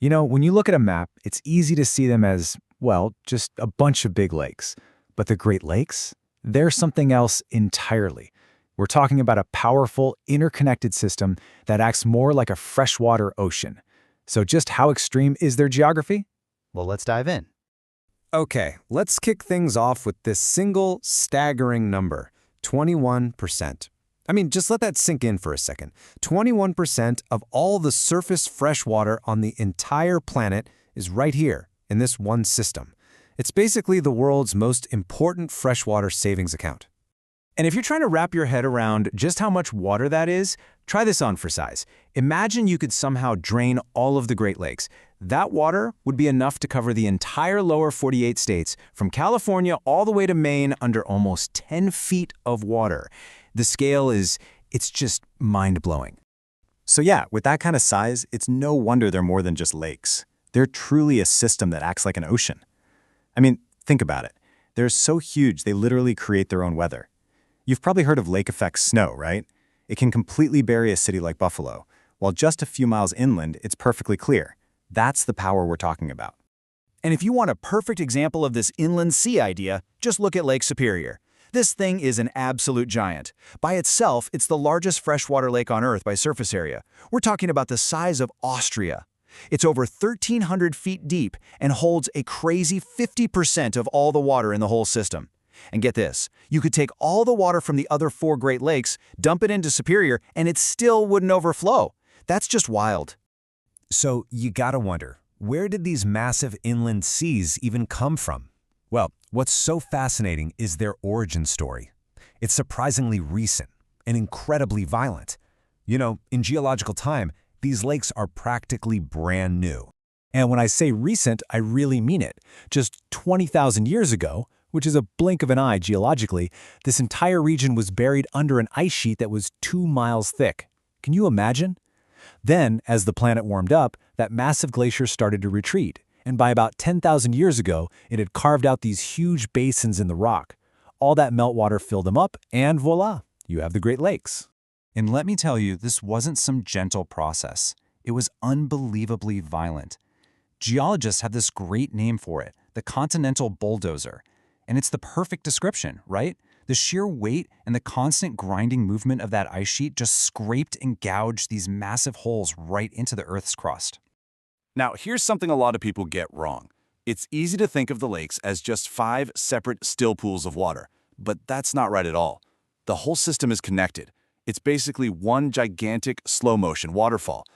When you look at a map, it's easy to see them as, well, just a bunch of big lakes. But the Great Lakes? They're something else entirely. We're talking about a powerful, interconnected system that acts more like a freshwater ocean. So just how extreme is their geography? Well, let's dive in. Okay, let's kick things off with this single, staggering number, 21%. I mean, just let that sink in for a second. 21% of all the surface fresh water on the entire planet is right here, in this one system. It's basically the world's most important freshwater savings account. And if you're trying to wrap your head around just how much water that is, try this on for size. Imagine you could somehow drain all of the Great Lakes. That water would be enough to cover the entire lower 48 states, from California all the way to Maine, under almost 10 feet of water. The scale it's just mind-blowing. So yeah, with that kind of size, it's no wonder they're more than just lakes. They're truly a system that acts like an ocean. I mean, think about it. They're so huge, they literally create their own weather. You've probably heard of lake effect snow, right? It can completely bury a city like Buffalo, while just a few miles inland, it's perfectly clear. That's the power we're talking about. And if you want a perfect example of this inland sea idea, just look at Lake Superior. This thing is an absolute giant. By itself, it's the largest freshwater lake on Earth by surface area. We're talking about the size of Austria. It's over 1,300 feet deep and holds a crazy 50% of all the water in the whole system. And get this, you could take all the water from the other 4 Great Lakes, dump it into Superior, and it still wouldn't overflow. That's just wild. So you gotta wonder, where did these massive inland seas even come from? Well, what's so fascinating is their origin story. It's surprisingly recent and incredibly violent. In geological time, these lakes are practically brand new. And when I say recent, I really mean it. Just 20,000 years ago, which is a blink of an eye geologically, this entire region was buried under an ice sheet that was 2 miles thick. Can you imagine? Then, as the planet warmed up, that massive glacier started to retreat, and by about 10,000 years ago, it had carved out these huge basins in the rock. All that meltwater filled them up, and voila, you have the Great Lakes. And let me tell you, this wasn't some gentle process. It was unbelievably violent. Geologists have this great name for it, the Continental Bulldozer. And it's the perfect description, right? The sheer weight and the constant grinding movement of that ice sheet just scraped and gouged these massive holes right into the Earth's crust. Now, here's something a lot of people get wrong. It's easy to think of the lakes as just 5 separate still pools of water, but that's not right at all. The whole system is connected. It's basically one gigantic slow-motion waterfall,